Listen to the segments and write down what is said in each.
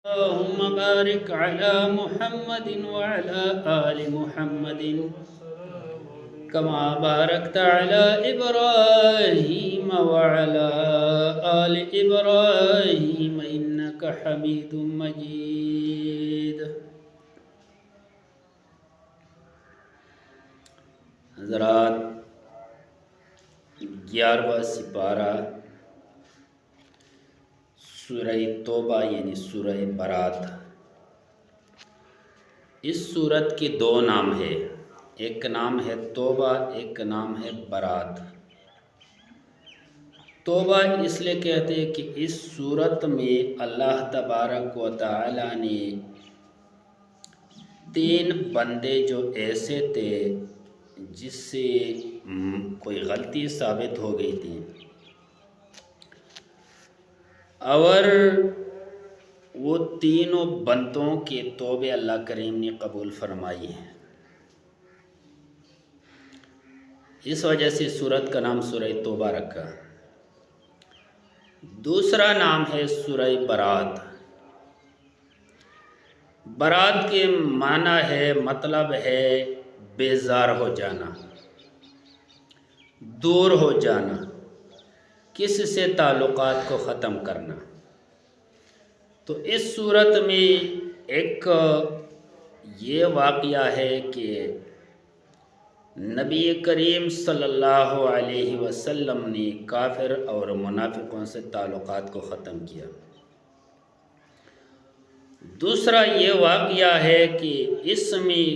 اللهم بارك على محمد وعلى آل محمد كما باركت على إبراهيم وعلى آل إبراهيم إنك حميد مجيد. حضرات، 11واں سپارہ سورہ توبہ یعنی سورہ برات. اس سورت کے دو نام ہیں، ایک نام ہے توبہ، ایک نام ہے برات. توبہ اس لیے کہتے ہیں کہ اس سورت میں اللہ تبارک و تعالی نے 3 بندے جو ایسے تھے جس سے کوئی غلطی ثابت ہو گئی تھی اور وہ تینوں بندوں کے توبے اللہ کریم نے قبول فرمائی ہیں. اس وجہ سے سورت کا نام سورہ توبہ رکھا. دوسرا نام ہے سورہ برات. برات کے معنی ہے، مطلب ہے بیزار ہو جانا، دور ہو جانا، کس سے تعلقات کو ختم کرنا. تو اس صورت میں ایک یہ واقعہ ہے کہ نبی کریم صلی اللہ علیہ وسلم نے کافر اور منافقوں سے تعلقات کو ختم کیا. دوسرا یہ واقعہ ہے کہ اس میں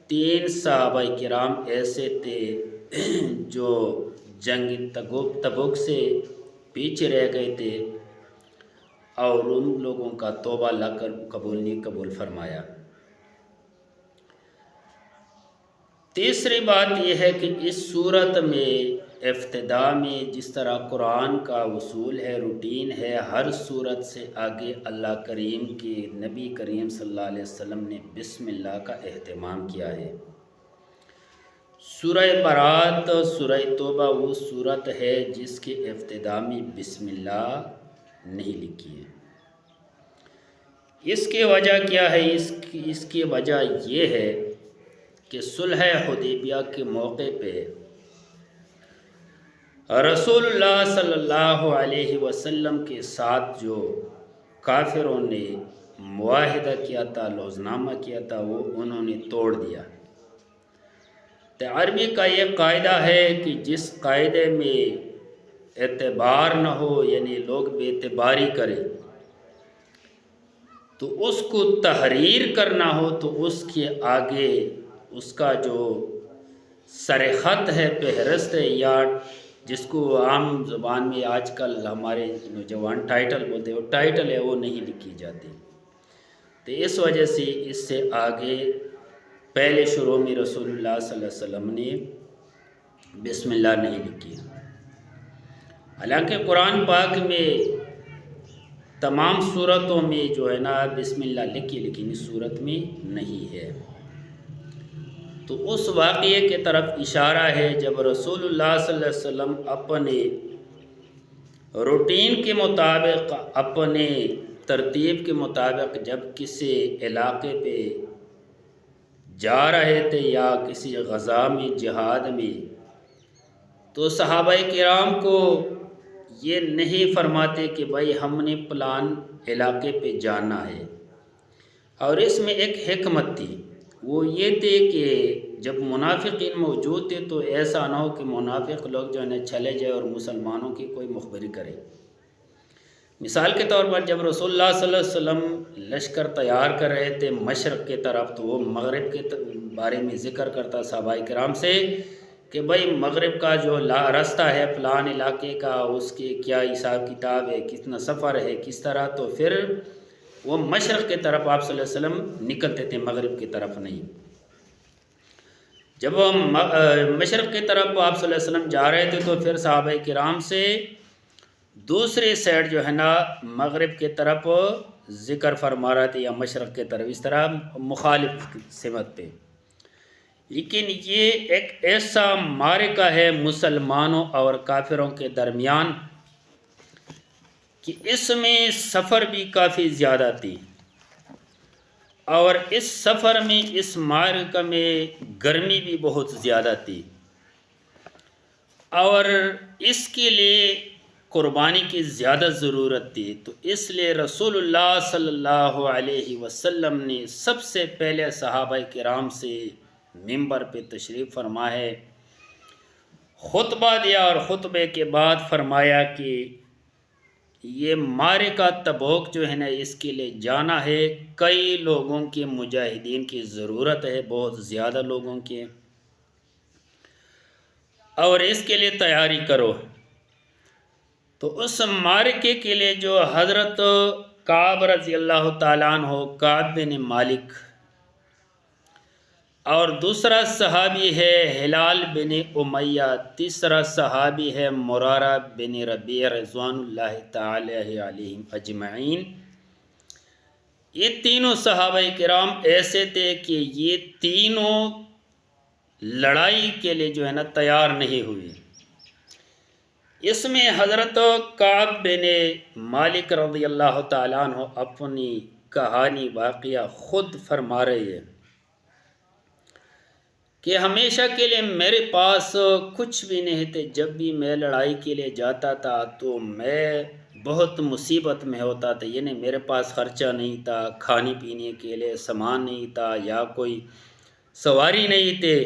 3 صحابہ کرام ایسے تھے جو جنگ تبوک سے پیچھے رہ گئے تھے اور ان لوگوں کا توبہ اللہ قبول فرمایا. تیسری بات یہ ہے کہ اس صورت میں ابتدا میں جس طرح قرآن کا اصول ہے، روٹین ہے، ہر صورت سے آگے اللہ کریم کے نبی کریم صلی اللہ علیہ وسلم نے بسم اللہ کا اہتمام کیا ہے. سورہ برات، سورہ توبہ وہ صورت ہے جس کے ابتدا میں بسم اللہ نہیں لکھی ہے. اس کی وجہ کیا ہے؟ اس کی وجہ یہ ہے کہ صلح حدیبیہ کے موقع پہ رسول اللہ صلی اللہ علیہ وسلم کے ساتھ جو کافروں نے معاہدہ کیا تھا، لوزنامہ کیا تھا، وہ انہوں نے توڑ دیا. تو عربی کا یہ قاعدہ ہے کہ جس قاعدے میں اعتبار نہ ہو، یعنی لوگ بے اعتباری کریں، تو اس کو تحریر کرنا ہو تو اس کے آگے اس کا جو سرخط ہے، فہرست ہے، یا جس کو عام زبان میں آج کل ہمارے نوجوان ٹائٹل بولتے ہیں، وہ ٹائٹل ہے، وہ نہیں لکھی جاتی. تو اس وجہ سے اس سے آگے پہلے شروع میں رسول اللہ صلی اللہ علیہ وسلم نے بسم اللہ نہیں لکھی. حالانکہ قرآن پاک میں تمام صورتوں میں جو ہے نا بسم اللہ لکھی، لیکن اس صورت میں نہیں ہے. تو اس واقعے کے طرف اشارہ ہے جب رسول اللہ صلی اللہ علیہ وسلم اپنے روٹین کے مطابق، اپنے ترتیب کے مطابق جب کسی علاقے پہ جا رہے تھے یا کسی غزا میں، جہاد میں، تو صحابہ کرام کو یہ نہیں فرماتے کہ بھائی ہم نے پلان علاقے پہ جانا ہے. اور اس میں ایک حکمت تھی، وہ یہ تھے کہ جب منافقین موجود تھے تو ایسا نہ ہو کہ منافق لوگ جو ہے چلے جائے اور مسلمانوں کی کوئی مخبری کرے. مثال کے طور پر جب رسول اللہ صلی اللہ علیہ وسلم لشکر تیار کر رہے تھے مشرق کے طرف، تو وہ مغرب کے بارے میں ذکر کرتا صحابہ کرام سے کہ بھائی مغرب کا جو راستہ ہے فلان علاقے کا، اس کے کیا حساب کتاب ہے، کتنا سفر ہے، کس طرح. تو پھر وہ مشرق کی طرف آپ صلی اللہ علیہ وسلم نکلتے تھے، مغرب کی طرف نہیں. جب وہ مشرق کی طرف آپ صلی اللہ علیہ وسلم جا رہے تھے تو پھر صحابہ کرام سے دوسری سائڈ جو ہے نا مغرب کی طرف ذکر فرما رہے تھے یا مشرق کی طرف، اس طرح مخالف سمت پہ. لیکن یہ ایک ایسا معرکہ ہے مسلمانوں اور کافروں کے درمیان کہ اس میں سفر بھی کافی زیادہ تھی، اور اس سفر میں اس مارکہ میں گرمی بھی بہت زیادہ تھی، اور اس کے لیے قربانی کی زیادہ ضرورت تھی۔ تو اس لیے رسول اللہ صلی اللہ علیہ وسلم نے سب سے پہلے صحابہ کرام سے منبر پہ تشریف فرما ہے، خطبہ دیا، اور خطبے کے بعد فرمایا کہ یہ معرکہ تبوک جو ہے نا، اس کے لیے جانا ہے، کئی لوگوں کے مجاہدین کی ضرورت ہے، بہت زیادہ لوگوں کی، اور اس کے لیے تیاری کرو۔ تو اس معرکے کے لیے جو حضرت کعب رضی اللہ تعالیٰ عنہ، کعب بن مالک، اور دوسرا صحابی ہے ہلال بن امیہ، تیسرا صحابی ہے مرارہ بن ربیع رضوان اللہ تعالی علیہم اجمعین۔ یہ تینوں صحابہ کرام ایسے تھے کہ یہ تینوں لڑائی کے لیے جو ہے نا تیار نہیں ہوئے۔ اس میں حضرت کعب بن مالک رضی اللہ تعالیٰ عنہ اپنی کہانی واقعہ خود فرما رہے ہیں کہ ہمیشہ کے لیے میرے پاس کچھ بھی نہیں تھے، جب بھی میں لڑائی کے لیے جاتا تھا تو میں بہت مصیبت میں ہوتا تھا، یعنی میرے پاس خرچہ نہیں تھا، کھانے پینے کے لیے سامان نہیں تھا، یا کوئی سواری نہیں تھے۔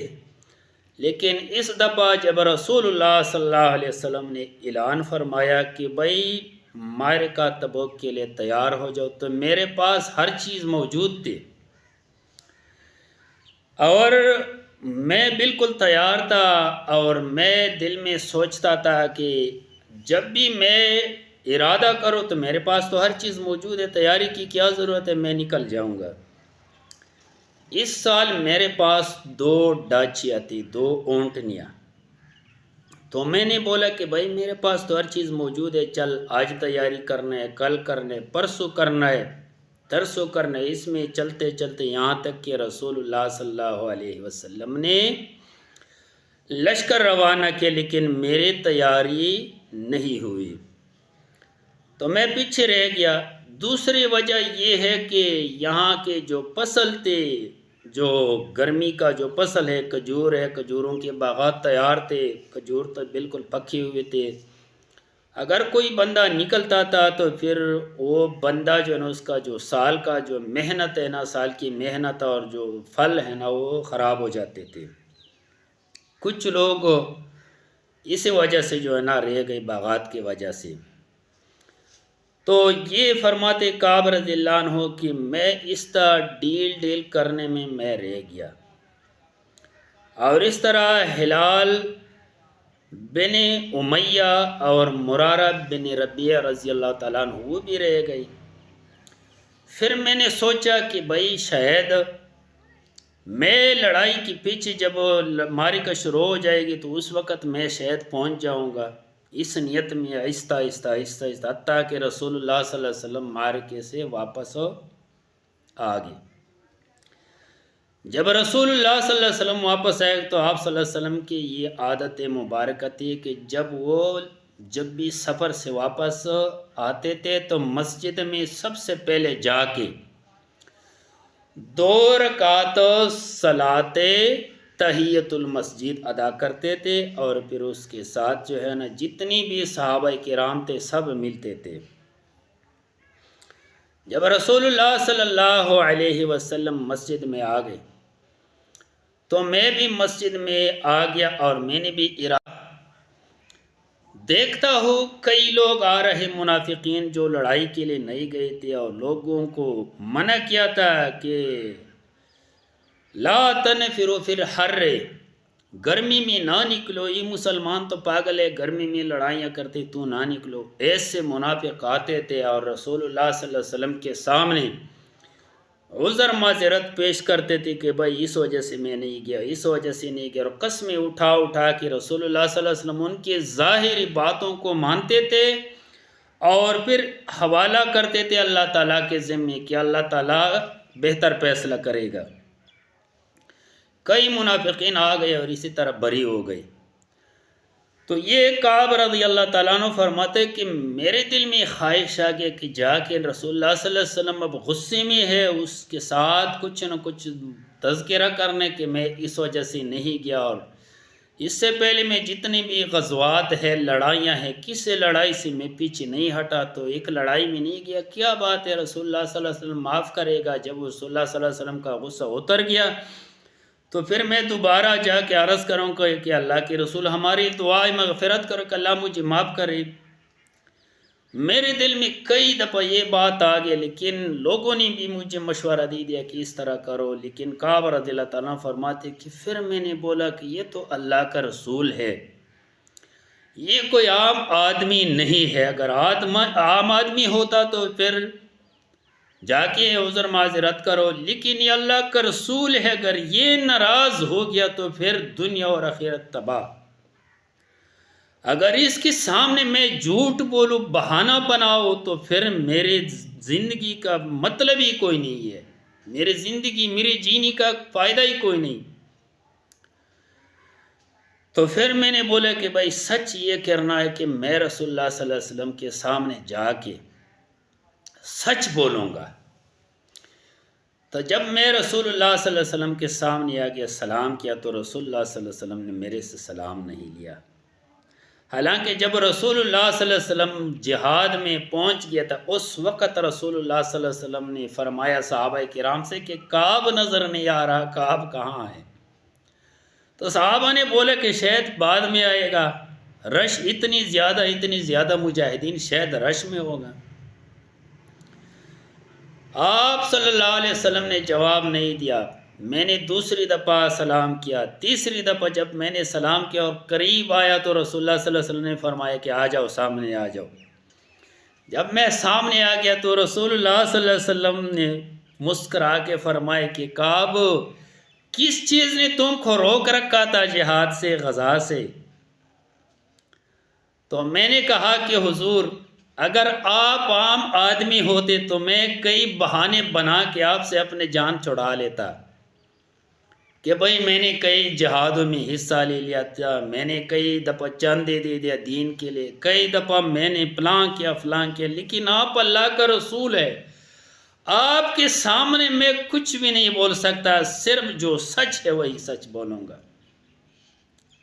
لیکن اس دفعہ جب رسول اللہ صلی اللہ علیہ وسلم نے اعلان فرمایا کہ بھائی معرکہ تبوک کے لیے تیار ہو جاؤ، تو میرے پاس ہر چیز موجود تھی، اور میں بالکل تیار تھا، اور میں دل میں سوچتا تھا کہ جب بھی میں ارادہ کروں تو میرے پاس تو ہر چیز موجود ہے، تیاری کی کیا ضرورت ہے، میں نکل جاؤں گا۔ اس سال میرے پاس 2 ڈاچیاں تھی، 2 اونٹنیاں، تو میں نے بولا کہ بھائی میرے پاس تو ہر چیز موجود ہے، چل آج تیاری کرنا ہے، کل کرنا ہے، پرسوں کرنا ہے، ترسوں کرنا ہے۔ اس میں چلتے چلتے یہاں تک کہ رسول اللہ صلی اللہ علیہ وسلم نے لشکر روانہ کیا، لیکن میری تیاری نہیں ہوئی، تو میں پیچھے رہ گیا۔ دوسری وجہ یہ ہے کہ یہاں کے جو فصل تھے، جو گرمی کا جو فصل ہے، کھجور ہے، کھجوروں کے باغات تیار تھے، کھجور تو بالکل پکے ہوئے تھے۔ اگر کوئی بندہ نکلتا تھا تو پھر وہ بندہ جو ہے نا، اس کا جو سال کا جو محنت ہے نا، سال کی محنت اور جو پھل ہے نا، وہ خراب ہو جاتے تھے۔ کچھ لوگ اس وجہ سے جو ہے نا رہ گئے، باغات کی وجہ سے۔ تو یہ فرماتے کعب رضی اللہ عنہ کہ میں اس طرح ڈیل کرنے میں میں رہ گیا، اور اس طرح ہلال بن امیہ اور مرارہ بن ربیع رضی اللہ تعالیٰ عنہ وہ بھی رہ گئی۔ پھر میں نے سوچا کہ بھائی شاید میں لڑائی کے پیچھے جب معرکہ شروع ہو جائے گی تو اس وقت میں شاید پہنچ جاؤں گا۔ اس نیت میں آہستہ آہستہ حتیٰ کہ رسول اللہ صلی اللہ علیہ وسلم معرکے سے واپس آ گئے۔ جب رسول اللہ صلی اللہ علیہ وسلم واپس آئے تو آپ صلی اللہ علیہ وسلم کی یہ عادت مبارکہ تھی کہ جب بھی سفر سے واپس آتے تھے تو مسجد میں سب سے پہلے جا کے 2 رکعت صلاۃ تحیۃ المسجد ادا کرتے تھے، اور پھر اس کے ساتھ جو ہے نا جتنی بھی صحابہ کرام تھے سب ملتے تھے۔ جب رسول اللہ صلی اللہ علیہ وسلم مسجد میں آ گئے تو میں بھی مسجد میں آ گیا، اور میں نے بھی دیکھتا ہوں کئی لوگ آ رہے منافقین جو لڑائی کے لیے نہیں گئے تھے، اور لوگوں کو منع کیا تھا کہ لا تنفروا فی الحر، گرمی میں نہ نکلو، یہ مسلمان تو پاگل ہے، گرمی میں لڑائیاں کرتے، تو نہ نکلو۔ ایسے منافق آتے تھے اور رسول اللہ صلی اللہ علیہ وسلم کے سامنے عذر معذرت پیش کرتے تھے کہ بھائی اس وجہ سے میں نہیں گیا، اس وجہ سے نہیں گیا، اور قسمیں اٹھا کے رسول اللہ صلی اللہ علیہ وسلم ان کی ظاہری باتوں کو مانتے تھے، اور پھر حوالہ کرتے تھے اللہ تعالیٰ کے ذمے کہ اللہ تعالیٰ بہتر فیصلہ کرے گا۔ کئی منافقین آ گئے اور اسی طرح بری ہو گئے۔ تو یہ کعب رضی اللہ تعالیٰ عنہ فرماتے کہ میرے دل میں خواہش آ گیا کہ جا کے رسول اللہ صلی اللہ علیہ وسلم اب غصے میں ہے، اس کے ساتھ کچھ نہ کچھ تذکرہ کرنے کہ میں اس وجہ سے نہیں گیا، اور اس سے پہلے میں جتنی بھی غزوات ہے، لڑائیاں ہیں، کسی لڑائی سے میں پیچھے نہیں ہٹا، تو ایک لڑائی میں نہیں گیا، کیا بات ہے رسول اللہ صلی اللہ علیہ وسلم معاف کرے گا۔ جب رسول اللہ صلی اللہ علیہ وسلم کا غصہ اتر گیا تو پھر میں دوبارہ جا کے عرض کروں کہ اللہ کے رسول ہماری دعائیں مغفرت کرو کہ اللہ مجھے معاف کرے۔ میرے دل میں کئی دفعہ یہ بات آ گئی، لیکن لوگوں نے بھی مجھے مشورہ دے دیا کہ اس طرح کرو، لیکن کعب رضی اللہ تعالیٰ فرماتے کہ پھر میں نے بولا کہ یہ تو اللہ کا رسول ہے، یہ کوئی عام آدمی نہیں ہے، اگر عام آدمی ہوتا تو پھر جا کے عذر معذرت کرو، لیکن یہ اللہ کا رسول ہے، اگر یہ ناراض ہو گیا تو پھر دنیا اور آخرت تباہ۔ اگر اس کے سامنے میں جھوٹ بولوں، بہانہ بناؤ، تو پھر میرے زندگی کا مطلب ہی کوئی نہیں ہے، میری زندگی میرے جینے کا فائدہ ہی کوئی نہیں۔ تو پھر میں نے بولا کہ بھائی سچ یہ کرنا ہے کہ میں رسول اللہ صلی اللہ علیہ وسلم کے سامنے جا کے سچ بولوں گا۔ تو جب میں رسول اللہ صلی اللہ علیہ وسلم کے سامنے آ گیا، سلام کیا، تو رسول اللہ صلی اللہ علیہ وسلم نے میرے سے سلام نہیں لیا۔ حالانکہ جب رسول اللہ صلی اللہ علیہ وسلم جہاد میں پہنچ گیا تھا، اس وقت رسول اللہ صلی اللہ علیہ وسلم نے فرمایا صحابہ کرام سے کہ کعب نظر نہیں آ رہا، کعب کہاں ہے؟ تو صحابہ نے بولا کہ شاید بعد میں آئے گا، رش اتنی زیادہ مجاہدین، شاید رش میں ہوگا۔ آپ صلی اللہ علیہ وسلم نے جواب نہیں دیا۔ میں نے دوسری دفعہ سلام کیا، تیسری دفعہ جب میں نے سلام کیا اور قریب آیا تو رسول اللہ صلی اللہ علیہ وسلم نے فرمایا کہ آ جاؤ، سامنے آ جاؤ۔ جب میں سامنے آ گیا تو رسول اللہ صلی اللہ علیہ وسلم نے مسکرا کے فرمایا کہ کعب، کس چیز نے تم کو روک رکھا تھا جہاد سے، غزا سے؟ تو میں نے کہا کہ حضور اگر آپ عام آدمی ہوتے تو میں کئی بہانے بنا کے آپ سے اپنے جان چھڑا لیتا کہ بھئی میں نے کئی جہادوں میں حصہ لے لیا تھا، میں نے کئی دفعہ چاندے دے دیا دین کے لیے، کئی دفعہ میں نے فلاں کیا، لیکن آپ اللہ کا رسول ہے، آپ کے سامنے میں کچھ بھی نہیں بول سکتا، صرف جو سچ ہے وہی سچ بولوں گا۔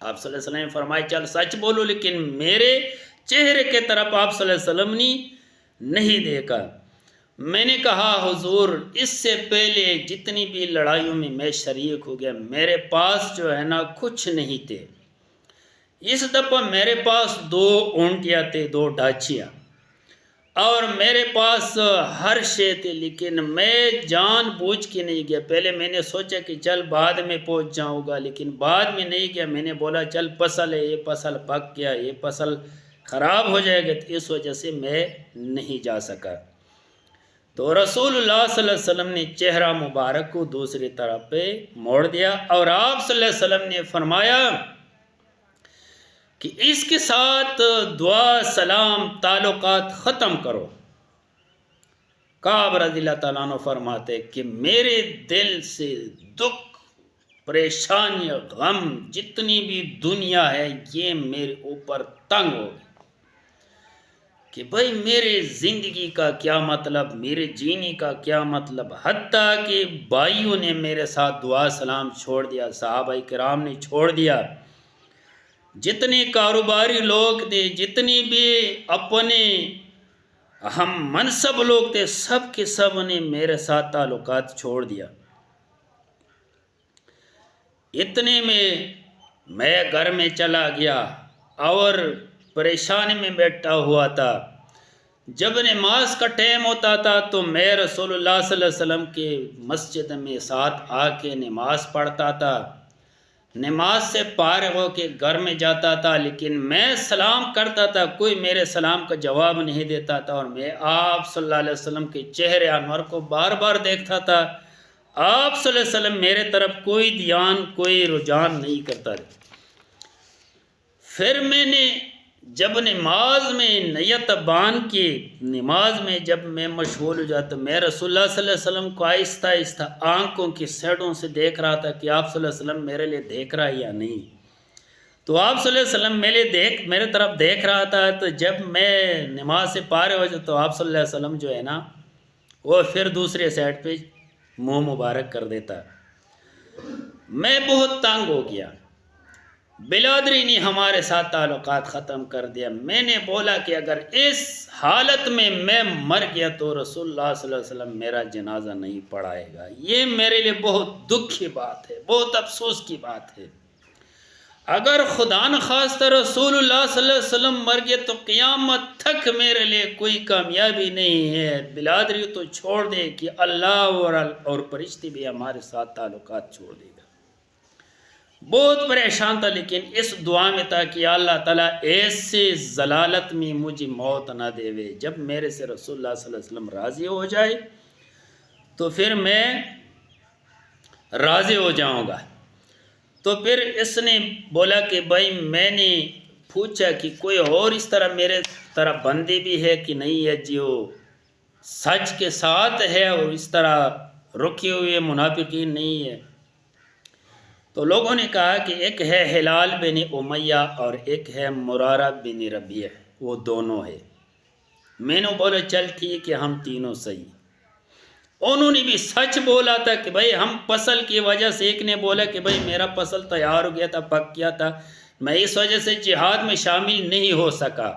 آپ صلی اللہ علیہ وسلم نے فرمایا چل سچ بولو، لیکن میرے چہرے کے طرف آپ صلی اللہ علیہ وسلم نے نہیں دیکھا۔ میں نے کہا حضور اس سے پہلے جتنی بھی لڑائیوں میں میں شریک ہو گیا، میرے پاس جو ہے نا کچھ نہیں تھے، اس دفعہ میرے پاس 2 اونٹیاں تھے، 2 ڈھاچیاں، اور میرے پاس ہر شے تھے، لیکن میں جان بوجھ کے نہیں گیا۔ پہلے میں نے سوچا کہ چل بعد میں پہنچ جاؤں گا، لیکن بعد میں نہیں گیا۔ میں نے بولا چل فصل ہے، یہ فصل پک گیا، یہ فصل خراب ہو جائے گا، تو اس وجہ سے میں نہیں جا سکا۔ تو رسول اللہ صلی اللہ علیہ وسلم نے چہرہ مبارک کو دوسری طرف پہ موڑ دیا، اور آپ صلی اللہ علیہ وسلم نے فرمایا کہ اس کے ساتھ دعا سلام تعلقات ختم کرو۔ کعب رضی اللہ تعالیٰ عنہ فرماتے کہ میرے دل سے دکھ، پریشانی، غم، جتنی بھی دنیا ہے یہ میرے اوپر تنگ ہو گئی کہ بھئی میرے زندگی کا کیا مطلب، میرے جینے کا کیا مطلب۔ حتیٰ کہ بھائیوں نے میرے ساتھ دعا سلام چھوڑ دیا، صحابہ کرام نے چھوڑ دیا، جتنے کاروباری لوگ تھے، جتنی بھی اپنے ہم منصب لوگ تھے، سب کے سب نے میرے ساتھ تعلقات چھوڑ دیا۔ اتنے میں گھر میں چلا گیا اور پریشانی میں بیٹھا ہوا تھا۔ جب نماز کا ٹائم ہوتا تھا تو میں رسول اللہ صلی اللہ علیہ وسلم کے مسجد میں ساتھ آ کے نماز پڑھتا تھا، نماز سے فارغ ہو کے گھر میں جاتا تھا، لیکن میں سلام کرتا تھا، کوئی میرے سلام کا جواب نہیں دیتا تھا، اور میں آپ صلی اللہ علیہ وسلم کے چہرے انور کو بار بار دیکھتا تھا۔ آپ صلی اللہ علیہ وسلم میرے طرف کوئی دھیان، کوئی رجحان نہیں کرتا تھا۔ پھر میں نے جب نماز میں نیت باندھ کے نماز میں جب میں مشغول ہو جاتا، میں رسول اللہ صلی اللہ علیہ وسلم کو آہستہ آہستہ آنکھوں کی سیڈوں سے دیکھ رہا تھا کہ آپ صلی اللہ علیہ وسلم میرے لیے دیکھ رہا ہے یا نہیں۔ تو آپ صلی اللہ علیہ وسلم میرے طرف دیکھ رہا تھا، تو جب میں نماز سے فارغ ہو جاتا تو آپ صلی اللہ علیہ وسلم جو ہے نا وہ پھر دوسرے سائڈ پہ منہ مبارک کر دیتا۔ میں بہت تنگ ہو گیا، بلادری نے ہمارے ساتھ تعلقات ختم کر دیا۔ میں نے بولا کہ اگر اس حالت میں مر گیا تو رسول اللہ صلی اللہ علیہ وسلم میرا جنازہ نہیں پڑھائے گا۔ یہ میرے لیے بہت دکھ کی بات ہے، بہت افسوس کی بات ہے۔ اگر خدا نخواستہ رسول اللہ صلی اللہ علیہ وسلم مر گئے تو قیامت تک میرے لیے کوئی کامیابی نہیں ہے۔ بلادری تو چھوڑ دے کہ اللہ اور فرشتے بھی ہمارے ساتھ تعلقات چھوڑ دے گا۔ بہت پریشان تھا، لیکن اس دعا میں تھا کہ اللہ تعالیٰ ایسے ضلالت میں مجھے موت نہ دے وے، جب میرے سے رسول اللہ صلی اللہ علیہ وسلم راضی ہو جائے تو پھر میں راضی ہو جاؤں گا۔ تو پھر اس نے بولا کہ بھائی میں نے پوچھا کہ کوئی اور اس طرح میرے طرح بندے بھی ہے کہ نہیں ہے جو سچ کے ساتھ ہے اور اس طرح رکے ہوئے منافقین نہیں ہے؟ تو لوگوں نے کہا کہ ایک ہے ہلال بن امیہ اور ایک ہے مرارہ بن ربیع، وہ دونوں ہے۔ میں نے بولا چل ٹھیک ہے، ہم تینوں صحیح۔ انہوں نے بھی سچ بولا تھا کہ بھائی ہم فصل کی وجہ سے، ایک نے بولا کہ بھائی میرا فصل تیار ہو گیا تھا، پک گیا تھا، میں اس وجہ سے جہاد میں شامل نہیں ہو سکا۔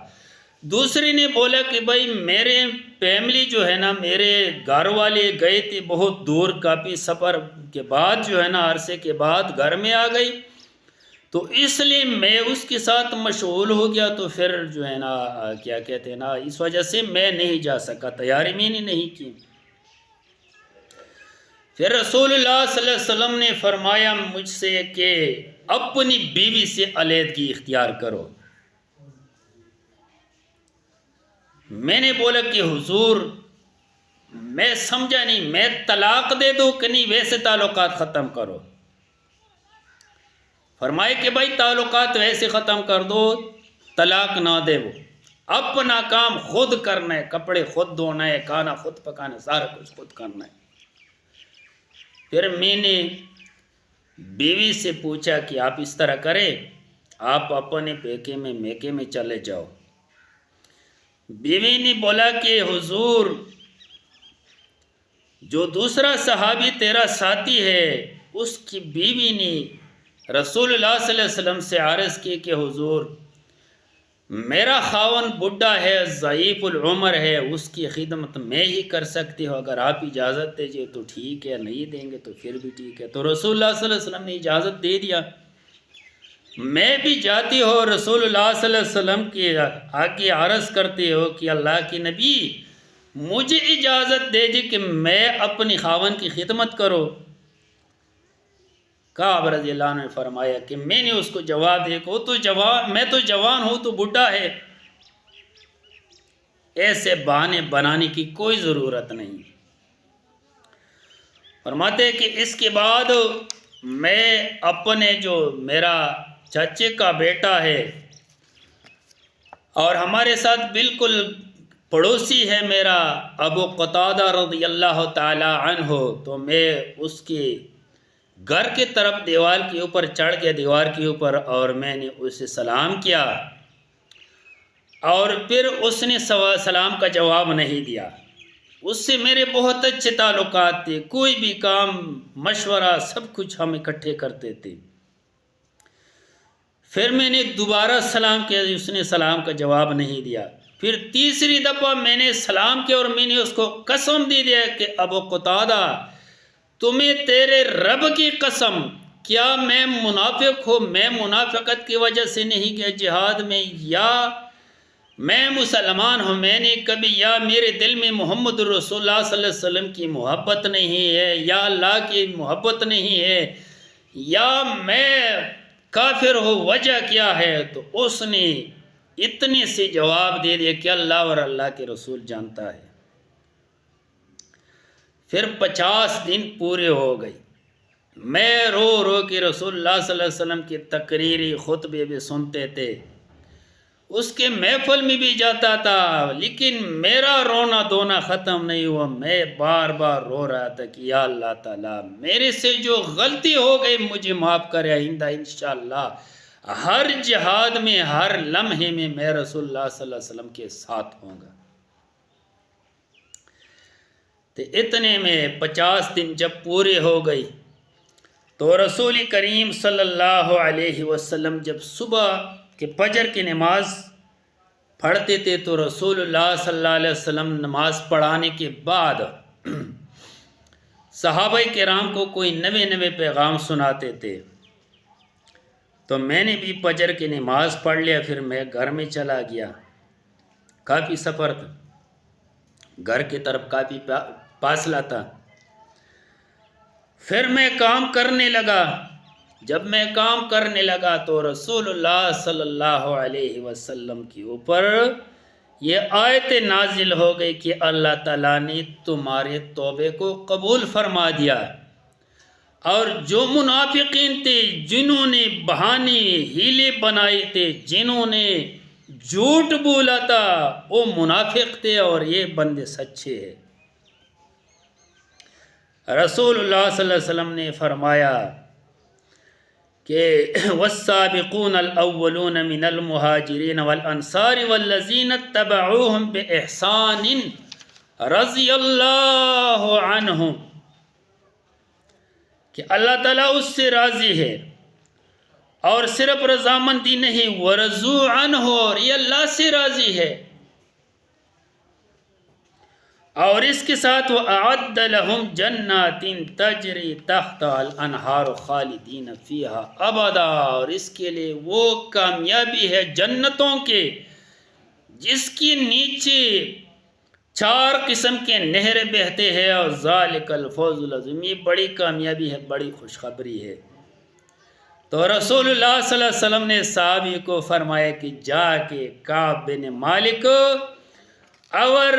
دوسرے نے بولا کہ بھائی میرے فیملی جو ہے نا، میرے گھر والے گئے تھے بہت دور، کافی سفر کے بعد جو ہے نا، عرصے کے بعد گھر میں آ گئی، تو اس لیے میں اس کے ساتھ مشغول ہو گیا، تو پھر جو ہے نا کیا کہتے ہیں نا، اس وجہ سے میں نہیں جا سکا، تیاری میں نے نہیں کی۔ پھر رسول اللہ صلی اللہ علیہ وسلم نے فرمایا مجھ سے کہ اپنی بیوی سے علیحدگی اختیار کرو۔ میں نے بولا کہ حضور میں سمجھا نہیں، میں طلاق دے دوں کہ نہیں ویسے تعلقات ختم کرو؟ فرمائے کہ بھائی تعلقات ویسے ختم کر دو، طلاق نہ دے، وہ اپنا کام خود کرنا ہے، کپڑے خود دھونا ہے، کھانا خود پکانا، سارا کچھ خود کرنا ہے۔ پھر میں نے بیوی سے پوچھا کہ آپ اس طرح کریں، آپ اپنے پیکے میں میکے میں چلے جاؤ۔ بیوی نے بولا کہ حضور جو دوسرا صحابی تیرا ساتھی ہے، اس کی بیوی نے رسول اللہ صلی اللہ علیہ وسلم سے عرض کی کہ حضور میرا خاون بڈھا ہے، ضعیف العمر ہے، اس کی خدمت میں ہی کر سکتی ہوں، اگر آپ اجازت دیجیے تو ٹھیک ہے، نہیں دیں گے تو پھر بھی ٹھیک ہے۔ تو رسول اللہ صلی اللہ علیہ وسلم نے اجازت دے دیا۔ میں بھی جاتی ہو رسول اللہ صلی اللہ علیہ وسلم کی آگے عرض کرتے ہو کہ اللہ کے نبی مجھے اجازت دے دی کہ میں اپنی خاون کی خدمت کروں۔ کعب رضی اللہ عنہ نے فرمایا کہ میں نے اس کو جواب دیا کہ میں تو جوان ہوں، تو بڈھا ہے، ایسے بہانے بنانے کی کوئی ضرورت نہیں۔ فرماتے ہیں کہ اس کے بعد میں اپنے جو میرا چچے کا بیٹا ہے اور ہمارے ساتھ بالکل پڑوسی ہے میرا ابو قتادہ رضی اللہ تعالی عنہ، تو میں اس کے گھر کی طرف دیوار کے اوپر چڑھ گیا، دیوار کے اوپر، اور میں نے اسے سلام کیا، اور پھر اس نے سلام کا جواب نہیں دیا۔ اس سے میرے بہت اچھے تعلقات تھے، کوئی بھی کام مشورہ سب کچھ ہم اکٹھے کرتے تھے۔ پھر میں نے دوبارہ سلام کیا، اس نے سلام کا جواب نہیں دیا۔ پھر تیسری دفعہ میں نے سلام کیا اور میں نے اس کو قسم دے دیا کہ ابو قتادہ تمہیں تیرے رب کی قسم، کیا میں منافق ہوں؟ میں منافقت کی وجہ سے نہیں گیا جہاد میں، یا میں مسلمان ہوں، میں نے کبھی یا میرے دل میں محمد رسول اللہ صلی اللہ علیہ وسلم کی محبت نہیں ہے، یا اللہ کی محبت نہیں ہے، یا میں کافر ہوں، وجہ کیا ہے؟ تو اس نے اتنے سے جواب دے دیا کہ اللہ اور اللہ کے رسول جانتا ہے۔ پھر 50 دن پورے ہو گئے، میں رو رو کے رسول اللہ صلی اللہ علیہ وسلم کی تقریری خطبے بھی سنتے تھے، اس کے محفل میں بھی جاتا تھا، لیکن میرا رونا دھونا ختم نہیں ہوا۔ میں بار بار رو رہا تھا کہ یا اللہ تعالیٰ میرے سے جو غلطی ہو گئی مجھے معاف کرے، آئندہ انشاءاللہ ہر جہاد میں ہر لمحے میں میں رسول اللہ صلی اللہ علیہ وسلم کے ساتھ ہوں گا۔ تو اتنے میں 50 دن جب پورے ہو گئی تو رسول کریم صلی اللہ علیہ وسلم جب صبح کے فجر کی نماز پڑھتے تھے تو رسول اللہ صلی اللہ علیہ وسلم نماز پڑھانے کے بعد صحابہ کرام کو کوئی نوے پیغام سناتے تھے۔ تو میں نے بھی فجر کی نماز پڑھ لیا، پھر میں گھر میں چلا گیا۔ کافی سفر تھا، گھر کی طرف کافی فاصلہ تھا۔ پھر میں کام کرنے لگا۔ جب میں کام کرنے لگا تو رسول اللہ صلی اللہ علیہ وسلم کے اوپر یہ آیت نازل ہو گئی کہ اللہ تعالیٰ نے تمہارے توبے کو قبول فرما دیا، اور جو منافقین تھے، جنہوں نے بہانے ہیلے بنائے تھے، جنہوں نے جھوٹ بولا تھا، وہ منافق تھے اور یہ بندے سچے ہیں۔ رسول اللہ صلی اللہ علیہ وسلم نے فرمایا کہ والسابقون الاولون من المہاجرین والانصار والذین اتبعوہم باحسان رضی اللہ عنہم، کہ اللہ تعالیٰ اس سے راضی ہے، اور صرف رضامندی نہیں، ورضوا عنہ، اور یہ اللہ سے راضی ہے، اور اس کے ساتھ وَأَعَدَّ لَهُمْ جَنَّاتٍ تَجْرِي تَحْتَهَا الْأَنْهَارُ خَالِدِينَ فِيهَا أَبَدًا، اور اس کے لیے وہ کامیابی ہے جنتوں کے جس کے نیچے 4 قسم کے نہریں بہتے ہیں، اور ذَلِكَ الْفَوْزُ الْعَظِيمُ، یہ بڑی کامیابی ہے، بڑی خوشخبری ہے۔ تو رسول اللہ صلی اللہ علیہ وسلم نے صحابی کو فرمایا کہ جا کے کعب بن مالک اور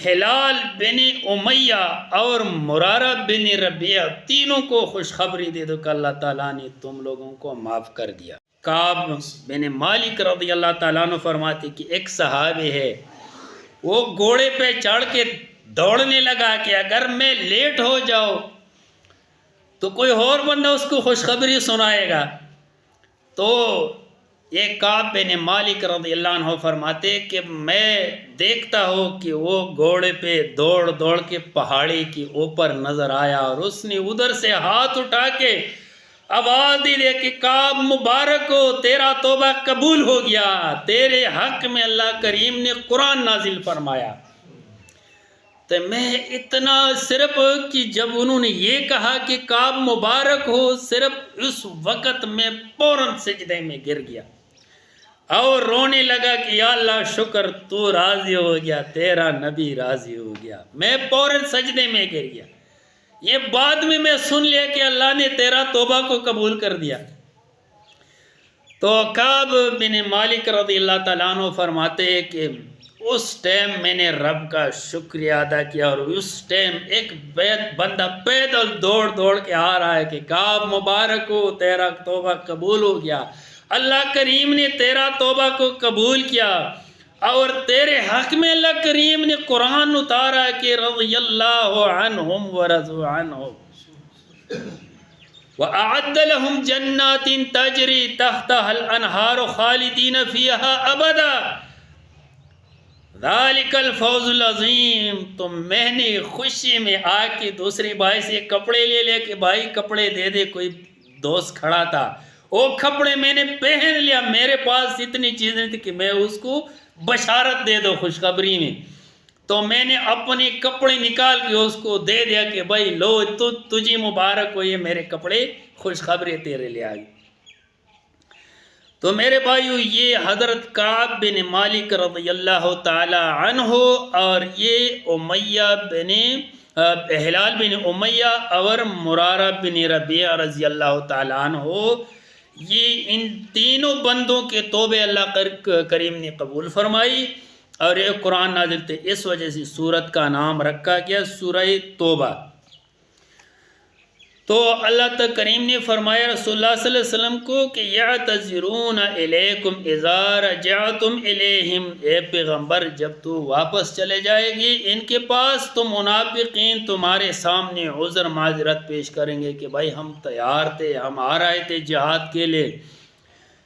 ہلال بن امیہ اور مرارہ بن ربیعہ تینوں کو خوشخبری دے دو کہ اللہ تعالیٰ نے تم لوگوں کو معاف کر دیا۔ کعب بن مالک رضی اللہ تعالیٰ عنہ فرماتے کہ ایک صحابی ہے، وہ گھوڑے پہ چڑھ کے دوڑنے لگا کہ اگر میں لیٹ ہو جاؤں تو کوئی اور بندہ اس کو خوشخبری سنائے گا۔ تو یہ کعب بن مالک رضی اللہ عنہ فرماتے کہ میں دیکھتا ہوں کہ وہ گھوڑے پہ دوڑ دوڑ کے پہاڑی کے اوپر نظر آیا، اور اس نے ادھر سے ہاتھ اٹھا کے آواز دی کہ کعب مبارک ہو، تیرا توبہ قبول ہو گیا، تیرے حق میں اللہ کریم نے قرآن نازل فرمایا۔ تو میں اتنا صرف کہ جب انہوں نے یہ کہا کہ کعب مبارک ہو، صرف اس وقت میں فوراً سجدے میں گر گیا اور رونے لگا کہ یا اللہ شکر تو راضی ہو گیا، تیرا نبی راضی ہو گیا۔ میں فوراً سجدے میں گر گیا۔ یہ بعد میں سن لیا کہ اللہ نے تیرا توبہ کو قبول کر دیا۔ تو کعب بن مالک رضی اللہ تعالیٰ عنہ فرماتے ہیں کہ اس ٹائم میں نے رب کا شکریہ ادا کیا، اور اس ٹائم ایک بندہ پیدل دوڑ دوڑ کے آ رہا ہے کہ کعب مبارک ہو، تیرا توبہ قبول ہو گیا، اللہ کریم نے تیرا توبہ کو قبول کیا، اور تیرے حق میں اللہ کریم نے قرآن اتارا کہ رضی اللہ عنہم ورضوا عنہ وَأَعَدَّ لَهُمْ جَنَّاتٍ تَجْرِي تَحْتَهَا الْأَنْهَارُ خَالِدِينَ فِيهَا أَبَدًا ذَلِكَ الْفَوْزُ الْعَظِيمُ۔ تو میں نے خوشی میں آ کے دوسری بھائی سے کپڑے لے کہ بھائی کپڑے دے دے، کوئی دوست کھڑا تھا، وہ کپڑے میں نے پہن لیا، میرے پاس اتنی چیزیں تھی کہ میں اس کو بشارت دے دو خوشخبری میں۔ تو میں نے اپنے کپڑے نکال کے اس کو دے دیا کہ بھائی لو تجھے مبارک ہو، یہ میرے کپڑے خوشخبری تیرے لے آئی۔ تو میرے بھائیو، یہ حضرت کعب بن مالک رضی اللہ تعالی عنہ اور یہ امیہ بن ہلال بن امیہ اور مرارہ بن ربیعہ رضی اللہ تعالی عنہ، یہ ان تینوں بندوں کے توبے اللہ کریم نے قبول فرمائی، اور یہ قرآن نازل تھے، اس وجہ سے سورت کا نام رکھا گیا سورہ توبہ۔ تو اللہ کریم نے فرمایا رسول اللہ صلی اللہ علیہ وسلم کو کہ یعتذرون الیکم اذا رجعتم الیہم، اے پیغمبر جب تو واپس چلے جائے گی ان کے پاس تو منافقین تمہارے سامنے عذر معذرت پیش کریں گے کہ بھائی ہم تیار تھے، ہم آ رہے تھے جہاد کے لیے،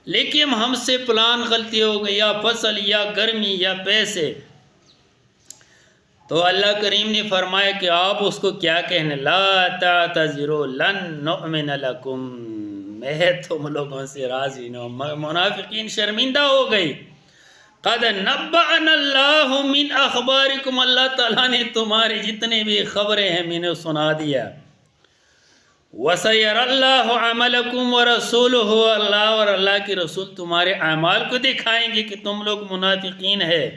لیکن ہم سے پلان غلطی ہو گئی، یا فصل یا گرمی یا پیسے. تو اللہ کریم نے فرمایا کہ آپ اس کو کیا کہنے، لا تعتذروا لن نؤمن لکم، میں تم لوگوں سے راضی نہ ہوں. منافقین شرمندہ ہو گئی. قد نبأنا اللہ من اخبارکم، اللہ تعالیٰ نے تمہاری جتنے بھی خبریں ہیں میں نے سنا دیا. وَسَيَرَ اللَّهُ عَمَلَكُمْ وَرَسُولُهُ، اللہ اور اللہ کے رسول تمہارے اعمال کو دکھائیں گے کہ تم لوگ منافقین ہیں.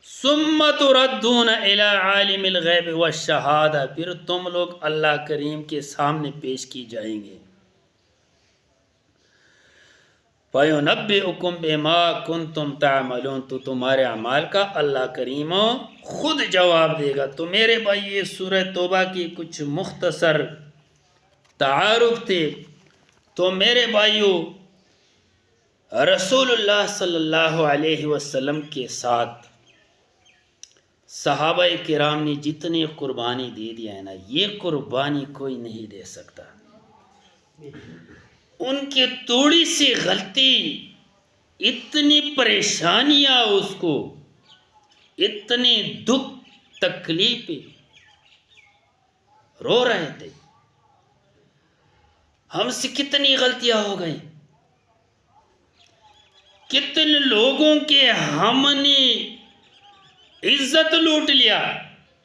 ثُمَّ تُرَدُّونَ إِلَىٰ عَالِمِ الْغَيْبِ وَالشَّهَادَةِ، پھر تم لوگ اللہ کریم کے سامنے پیش کی جائیں گے. فَيُنَبِّئُكُم بِمَا كُنتُمْ تَعْمَلُونَ، تو تمہارے اعمال کا اللہ کریم خود جواب دے گا. تو میرے بھائی یہ سورہ توبہ کی کچھ مختصر تعارف تھے. تو میرے بھائیو، رسول اللہ صلی اللہ علیہ وسلم کے ساتھ صحابہ کرام نے جتنی قربانی دے دیا ہے نا، یہ قربانی کوئی نہیں دے سکتا. ان کی تھوڑی سی غلطی، اتنی پریشانیاں اس کو، اتنی دکھ تکلیفیں، رو رہے تھے. ہم سے کتنی غلطیاں ہو گئی، کتنے لوگوں کے ہم نے عزت لوٹ لیا،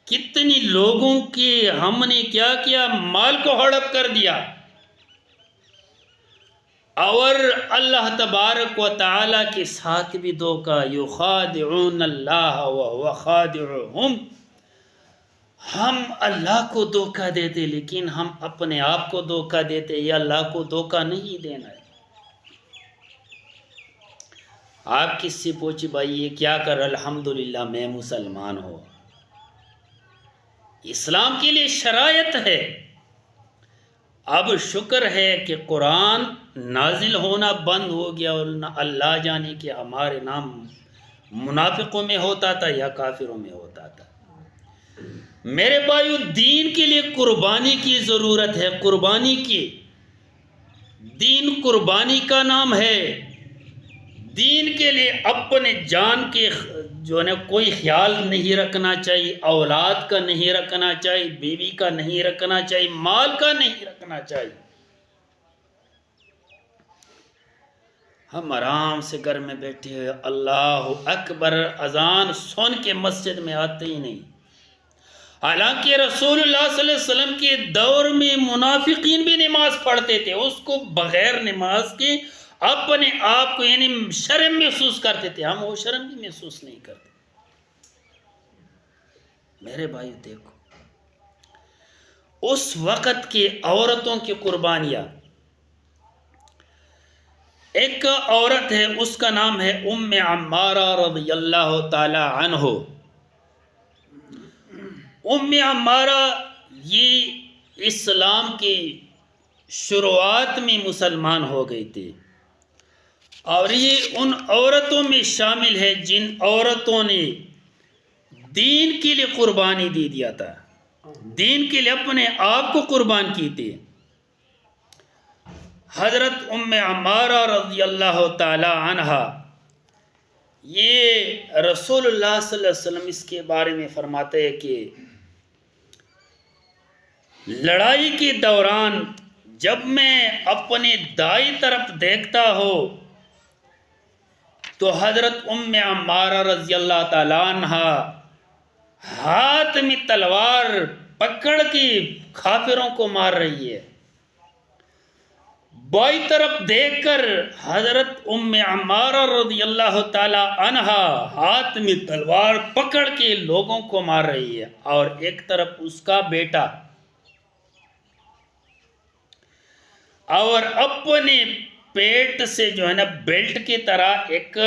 کتنی لوگوں کے ہم نے کیا کیا، مال کو ہڑپ کر دیا. اور اللہ تبارک و تعالیٰ کے ساتھ بھی دھوکہ، یخادعون اللہ وهو خادعهم، ہم اللہ کو دھوکہ دیتے لیکن ہم اپنے آپ کو دھوکہ دیتے. یہ اللہ کو دھوکہ نہیں دینا ہے. آپ کس سے پوچھے بھائی یہ کیا کر، الحمدللہ میں مسلمان ہوں. اسلام کے لیے شرائط ہے. اب شکر ہے کہ قرآن نازل ہونا بند ہو گیا، اور اللہ جانے کہ ہمارے نام منافقوں میں ہوتا تھا یا کافروں میں ہوتا تھا. میرے بھائیو، دین کے لیے قربانی کی ضرورت ہے. قربانی کی، دین قربانی کا نام ہے. دین کے لیے اپنے جان کے جو ہے کوئی خیال نہیں رکھنا چاہیے، اولاد کا نہیں رکھنا چاہیے، بیوی کا نہیں رکھنا چاہیے، مال کا نہیں رکھنا چاہیے. ہم آرام سے گھر میں بیٹھے ہوئے اللہ اکبر اذان سن کے مسجد میں آتے ہی نہیں. حالانکہ رسول اللہ صلی اللہ علیہ وسلم کے دور میں منافقین بھی نماز پڑھتے تھے، اس کو بغیر نماز کے اپنے آپ کو یعنی شرم محسوس کرتے تھے. ہم وہ شرم بھی محسوس نہیں کرتے. میرے بھائی دیکھو، اس وقت کی عورتوں کی قربانیاں. ایک عورت ہے، اس کا نام ہے ام عمارہ رضی اللہ تعالی عنہ. ام عمارہ یہ اسلام کی شروعات میں مسلمان ہو گئی تھی، اور یہ ان عورتوں میں شامل ہے جن عورتوں نے دین کے لیے قربانی دے دیا تھا، دین کے لیے اپنے آپ کو قربان کی تھی. حضرت ام عمارہ رضی اللہ تعالی عنہ، یہ رسول اللہ صلی اللہ علیہ وسلم اس کے بارے میں فرماتے ہیں کہ لڑائی کے دوران جب میں اپنے دائیں طرف دیکھتا ہوں تو حضرت ام عمارہ رضی اللہ تعالی عنہ ہاتھ میں تلوار پکڑ کے کافروں کو مار رہی ہے. بائیں طرف دیکھ کر حضرت ام عمارہ رضی اللہ تعالی عنہ ہاتھ میں تلوار پکڑ کے لوگوں کو مار رہی ہے، اور ایک طرف اس کا بیٹا، اور اپنے پیٹ سے جو ہے نا بیلٹ کی طرح ایک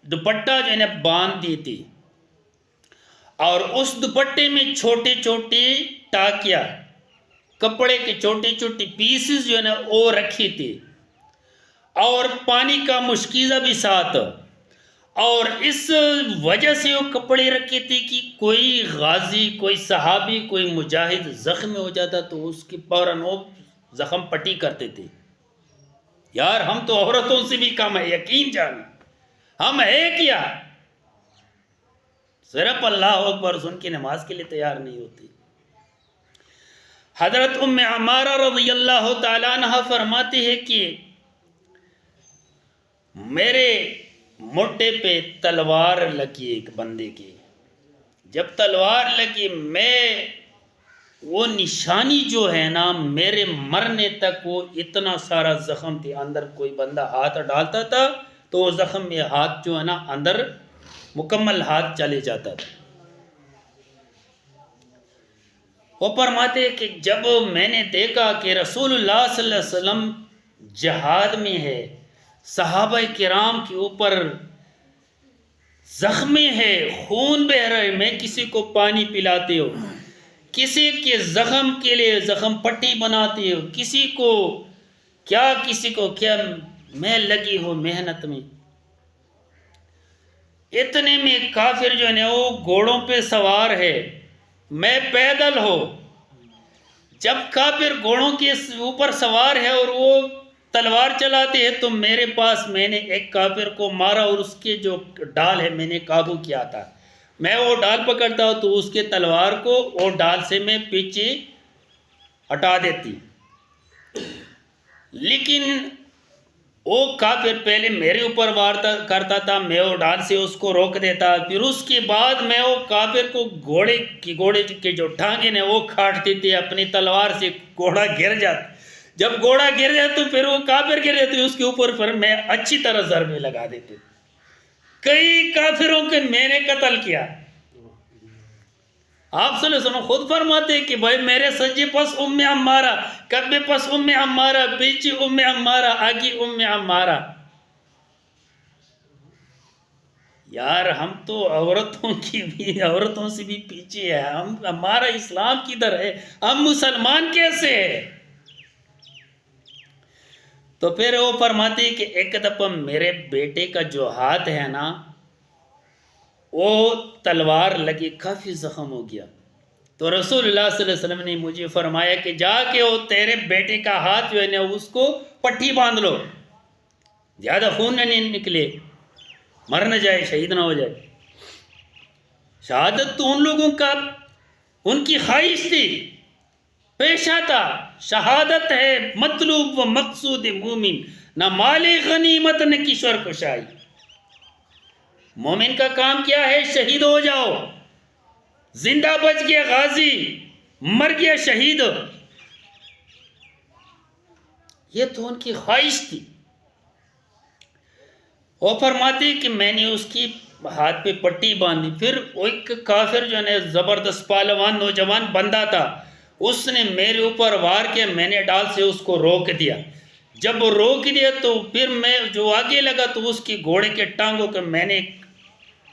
دوپٹہ جو ہے نا باندھ دی تھی، اور اس دوپٹے میں چھوٹے چھوٹے ٹاکیا، کپڑے کے چھوٹی چھوٹی پیسز جو ہے نا وہ رکھی تھی، اور پانی کا مشکیزہ بھی ساتھ. اور اس وجہ سے وہ کپڑے رکھی تھی کہ کوئی غازی، کوئی صحابی، کوئی مجاہد زخمی ہو جاتا تو اس کی فوراً وہ زخم پٹی کرتے تھے. یار ہم تو عورتوں سے بھی کم ہے، یقین جان ہم ہے کیا؟ صرف اللہ اکبر سن کے نماز کے لیے تیار نہیں ہوتی۔ حضرت ام عمارہ رضی اللہ تعالیٰ عنہ فرماتی ہے کہ میرے موٹے پہ تلوار لگی ایک بندے کی، جب تلوار لگی میں وہ نشانی جو ہے نا میرے مرنے تک وہ اتنا سارا زخم تھی، اندر کوئی بندہ ہاتھ ڈالتا تھا تو وہ زخم میں ہاتھ جو ہے نا اندر مکمل ہاتھ چلے جاتا تھا۔ وہ فرماتے کہ جب میں نے دیکھا کہ رسول اللہ صلی اللہ علیہ وسلم جہاد میں ہے، صحابہ کرام کے اوپر زخمی ہے، خون بہ رہے، میں کسی کو پانی پلاتے ہو، کسی کے زخم کے لیے زخم پٹی بناتی ہو، کسی کو کیا میں لگی ہو محنت میں۔ اتنے میں کافر جو ہے وہ گھوڑوں پہ سوار ہے، میں پیدل ہو۔ جب کافر گھوڑوں کے اوپر سوار ہے اور وہ تلوار چلاتے ہیں تو میرے پاس میں نے ایک کافر کو مارا اور اس کے جو ڈال ہے میں نے قابو کیا تھا، میں وہ ڈال پکڑتا ہوں تو اس کے تلوار کو اور ڈال سے میں پیچھے ہٹا دیتی، لیکن وہ کافر پہلے میرے اوپر وار کرتا تھا، میں وہ ڈال سے اس کو روک دیتا، پھر اس کے بعد میں وہ کافر کو گھوڑے کے جو ٹانگیں ہیں وہ کاٹتے تھے اپنی تلوار سے، گھوڑا گر جاتا، جب گھوڑا گر جاتا تو پھر وہ کافر گر جاتے، اس کے اوپر پھر میں اچھی طرح ضربے لگا دیتے، کئی کافروں کے میں نے قتل کیا۔ آپ صلی اللہ علیہ وسلم خود فرماتے ہیں کہ بھائی میرے سجے پس ام عمارہ، کبے پس ام عمارہ، پیچھے ام عمارہ، آگے ام عمارہ۔ یار ہم تو عورتوں سے بھی پیچھے ہے، ہمارا اسلام کدھر ہے؟ ہم مسلمان کیسے ہیں؟ تو پھر وہ فرماتے ہیں کہ ایک دفعہ میرے بیٹے کا جو ہاتھ ہے نا وہ تلوار لگی، کافی زخم ہو گیا، تو رسول اللہ صلی اللہ علیہ وسلم نے مجھے فرمایا کہ جا کے وہ تیرے بیٹے کا ہاتھ جو ہے نا اس کو پٹی باندھ لو، زیادہ خون نہ نکلے، مر نہ جائے، شہید نہ ہو جائے۔ شہادت تو ان لوگوں کا ان کی خواہش تھی، پیشہ تھا، شہادت ہے مطلوب و مقصود مومن، نہ مال غنیمت نہ کشور کشائی۔ مومن کا کام کیا ہے؟ شہید ہو جاؤ، زندہ بچ گیا غازی، مر گیا شہید، یہ تو ان کی خواہش تھی۔ وہ فرماتے کہ میں نے اس کی ہاتھ پہ پٹی باندھی، پھر ایک کافر جو ہے زبردست پہلوان نوجوان بندہ تھا، اس نے میرے اوپر وار کیا، میں نے ڈال سے اس کو روک دیا، جب وہ روک دیا تو پھر میں جو آگے لگا تو اس کی گھوڑے کے ٹانگوں کو میں نے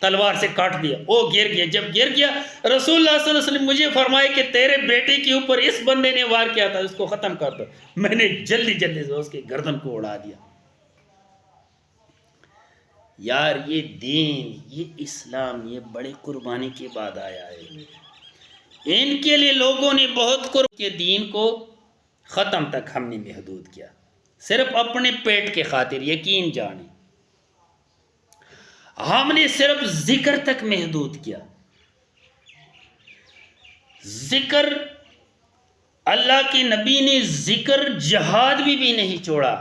تلوار سے کاٹ دیا، وہ گر گیا۔ جب گر گیا رسول اللہ صلی اللہ علیہ وسلم مجھے فرمائے کہ تیرے بیٹے کے اوپر اس بندے نے وار کیا تھا، اس کو ختم کر دو، میں نے جلدی سے اس کے گردن کو اڑا دیا۔ یار یہ دین، یہ اسلام، یہ بڑی قربانی کے بعد آیا ہے، ان کے لیے لوگوں نے بہت قرب کے دین کو ختم تک ہم نے محدود کیا، صرف اپنے پیٹ کے خاطر۔ یقین جانیں ہم نے صرف ذکر تک محدود کیا، ذکر اللہ کے نبی نے ذکر جہاد بھی نہیں چھوڑا،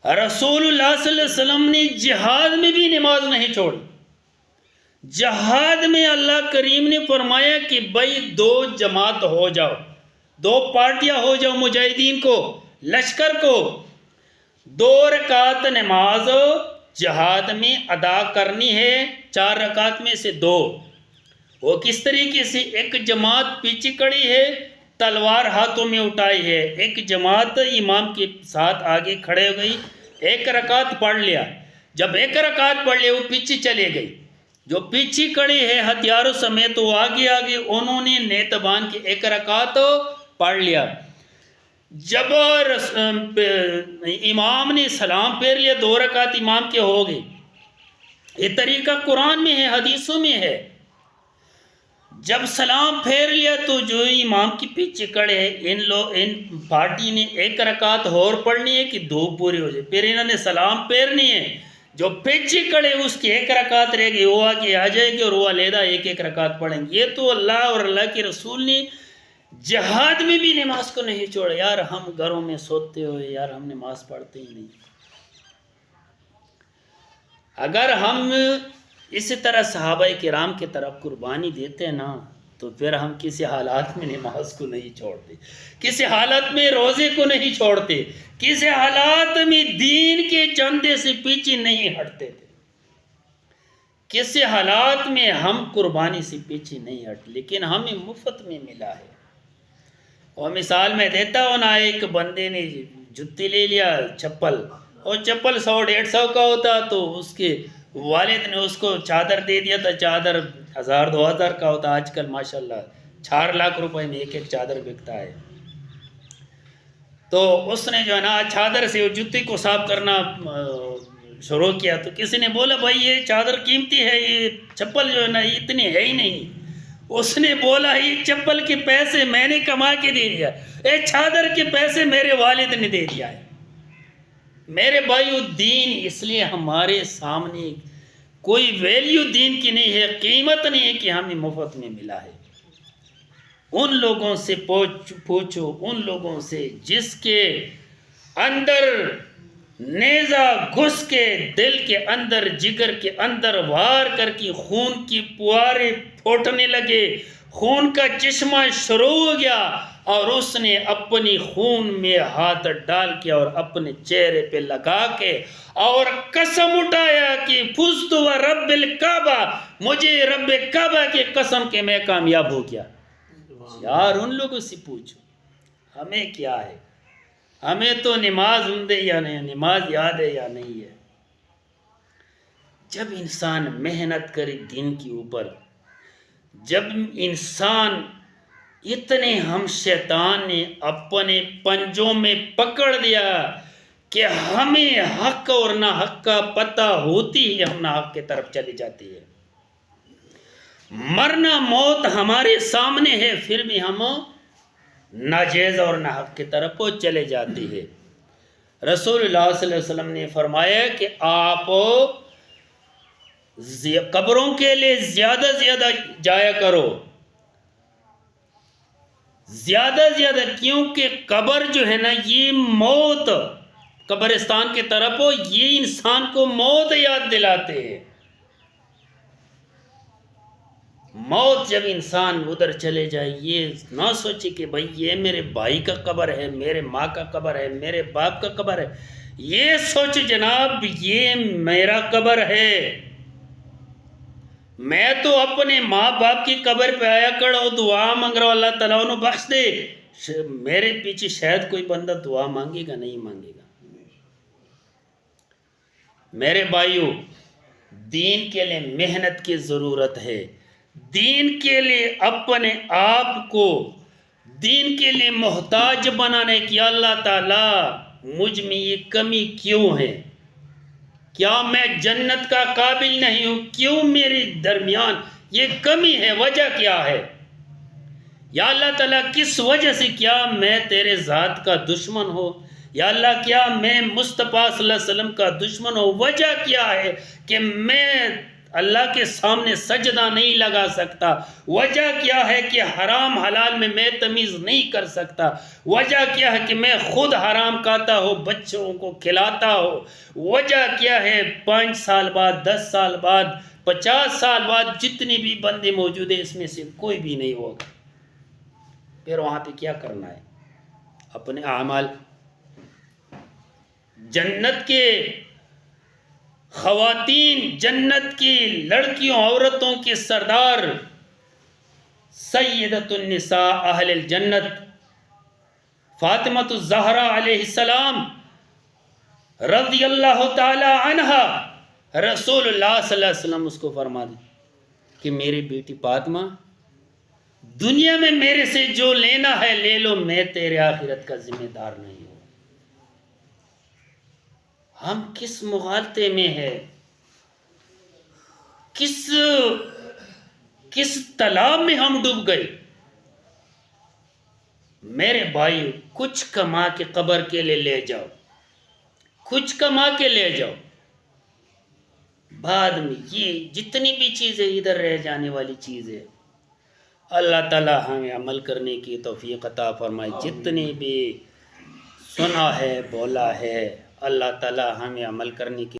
رسول اللہ صلی اللہ علیہ وسلم نے جہاد میں بھی نماز نہیں چھوڑی۔ جہاد میں اللہ کریم نے فرمایا کہ بھائی دو جماعت ہو جاؤ، دو پارٹیاں ہو جاؤ، مجاہدین کو، لشکر کو، 2 رکعت نماز جہاد میں ادا کرنی ہے، 4 رکعت میں سے 2۔ وہ کس طریقے سے؟ ایک جماعت پیچھے کھڑی ہے، تلوار ہاتھوں میں اٹھائی ہے، ایک جماعت امام کے ساتھ آگے کھڑے ہو گئی، 1 رکعت پڑھ لیا، جب 1 رکعت پڑھ لیا وہ پیچھے چلے گئی، جو پیچھے کھڑے ہیں ہتھیاروں سمیت وہ آگے انہوں نے نیت باندھ کے 1 رکعت پڑھ لیا، جب امام نے سلام پھیر لیا 2 رکعت امام کے ہو گئے۔ یہ طریقہ قرآن میں ہے، حدیثوں میں ہے، جب سلام پھیر لیا تو جو امام کے پیچھے کھڑے ہیں ان پارٹی نے ایک رکعت اور پڑھنی ہے کہ دو پوری ہو جائے، پھر انہوں نے سلام پھیرنی ہے، جو پیچھے کھڑے اس کی ایک رکعت رہ گئی، وہ آگے آ جائے گی اور وہ علیحدہ ایک ایک رکعت پڑھیں گے۔ یہ تو اللہ اور اللہ کے رسول نے جہاد میں بھی نماز کو نہیں چھوڑا۔ یار ہم گھروں میں سوتے ہوئے یار ہم نماز پڑھتے ہی نہیں۔ اگر ہم اسی طرح صحابہ کرام کی طرف قربانی دیتے نا تو پھر ہم کسی حالات میں نماز کو نہیں چھوڑتے، کسی حالت میں روزے کو نہیں چھوڑتے، کسی حالات میں دین کے چندے سے پیچھے نہیں ہٹتے تھے، کسی حالات میں ہم قربانی سے پیچھے نہیں ہٹ، لیکن ہمیں مفت میں ملا ہے۔ اور مثال میں دیتا ہوں نا، ایک بندے نے جتی لے لیا چپل، اور چپل 100-150 کا ہوتا تو اس کے والد نے اس کو چادر دے دیا تھا، چادر 1000-2000 کا ہوتا، آج کل ماشاءاللہ 4 لاکھ روپے میں ایک ایک چادر بکتا ہے۔ تو اس نے جو ہے نا چادر سے وہ جوتی کو صاف کرنا شروع کیا، تو کسی نے بولا بھائی یہ چادر قیمتی ہے، یہ چپل جو ہے نا اتنی ہے ہی نہیں۔ اس نے بولا یہ چپل کے پیسے میں نے کما کے دے دیا، یہ چادر کے پیسے میرے والد نے دے دیا ہے۔ میرے بھائیو، دین اس لیے ہمارے سامنے کوئی ویلیو دین کی نہیں ہے، قیمت نہیں ہے کہ ہمیں مفت میں ملا ہے۔ ان لوگوں سے پوچھو، ان لوگوں سے جس کے اندر نیزہ گھس کے دل کے اندر جگر کے اندر وار کر کے خون کی پوارے پھوٹنے لگے، خون کا چشمہ شروع ہو گیا، اور اس نے اپنی خون میں ہاتھ ڈال کے اور اپنے چہرے پہ لگا کے اور قسم اٹھایا کہ فزت و رب الکعبہ، مجھے رب کعبہ کی قسم کہ میں کامیاب ہو گیا۔ یار ان لوگوں سے پوچھو ہمیں کیا ہے، ہمیں تو نماز ہوندے یا نہیں، نماز یاد ہے یا نہیں ہے۔ جب انسان محنت کرے دین کے اوپر، جب انسان اتنے ہم شیطان نے اپنے پنجوں میں پکڑ لیا کہ ہمیں حق اور نہ حق کا پتہ ہوتی ہی ہم نہ حق کی طرف چلی جاتی ہے، مرنا موت ہمارے سامنے ہے پھر بھی ہم ناجائز اور ناحق کی طرف چلے جاتے ہیں۔ رسول اللہ صلی اللہ علیہ وسلم نے فرمایا کہ آپ قبروں کے لیے زیادہ زیادہ جایا کرو، زیادہ زیادہ، کیونکہ قبر جو ہے نا یہ موت، قبرستان کی طرف یہ انسان کو موت یاد دلاتے ہیں۔ موت جب انسان ادھر چلے جائے، یہ نہ سوچے کہ بھائی یہ میرے بھائی کا قبر ہے، میرے ماں کا قبر ہے، میرے باپ کا قبر ہے، یہ سوچ جناب یہ میرا قبر ہے۔ میں تو اپنے ماں باپ کی قبر پہ آیا کڑا ہوں، دعا مانگ رہا ہوں اللہ تعالیٰ انہوں بخش دے، میرے پیچھے شاید کوئی بندہ دعا مانگے گا نہیں مانگے گا۔ میرے بھائیو، دین کے لیے محنت کی ضرورت ہے، دین کے لیے اپنے آپ کو دین کے لیے محتاج بنانے کی، اللہ تعالیٰ مجھ میں یہ کمی کیوں ہے، کیا میں جنت کا قابل نہیں ہوں، کیوں میرے درمیان یہ کمی ہے، وجہ کیا ہے، یا اللہ تعالیٰ کس وجہ سے، کیا میں تیرے ذات کا دشمن ہو، یا اللہ کیا میں مصطفیٰ صلی اللہ علیہ وسلم کا دشمن ہو، وجہ کیا ہے کہ میں اللہ کے سامنے سجدہ نہیں لگا سکتا، وجہ کیا ہے کہ حرام حلال میں تمیز نہیں کر سکتا، وجہ کیا ہے کہ میں خود حرام کھاتا ہوں، بچوں کو کھلاتا ہوں، وجہ کیا ہے 5 سال بعد، 10 سال بعد، 50 سال بعد جتنے بھی بندے موجود ہیں اس میں سے کوئی بھی نہیں ہوگا، پھر وہاں پہ کیا کرنا ہے، اپنے اعمال، جنت کے خواتین، جنت کی لڑکیوں، عورتوں کے سردار، سیدۃ النساء اہل الجنت فاطمہ الزہرا علیہ السلام رضی اللہ تعالی عنہا، رسول اللہ صلی اللہ علیہ وسلم اس کو فرما دیں کہ میری بیٹی فاطمہ دنیا میں میرے سے جو لینا ہے لے لو، میں تیرے آخرت کا ذمہ دار نہیں ہوں۔ ہم کس مغالطے میں ہے، کس کس تالاب میں ہم ڈوب گئے۔ میرے بھائی کچھ کما کے قبر کے لیے لے جاؤ، کچھ کما کے لے جاؤ، بعد میں یہ جتنی بھی چیزیں ادھر رہ جانے والی چیزیں، اللہ تعالی ہمیں عمل کرنے کی توفیق عطا فرمائے۔ جتنی بھی سنا ہے بولا ہے اللہ تعالی ہمیں عمل کرنے کی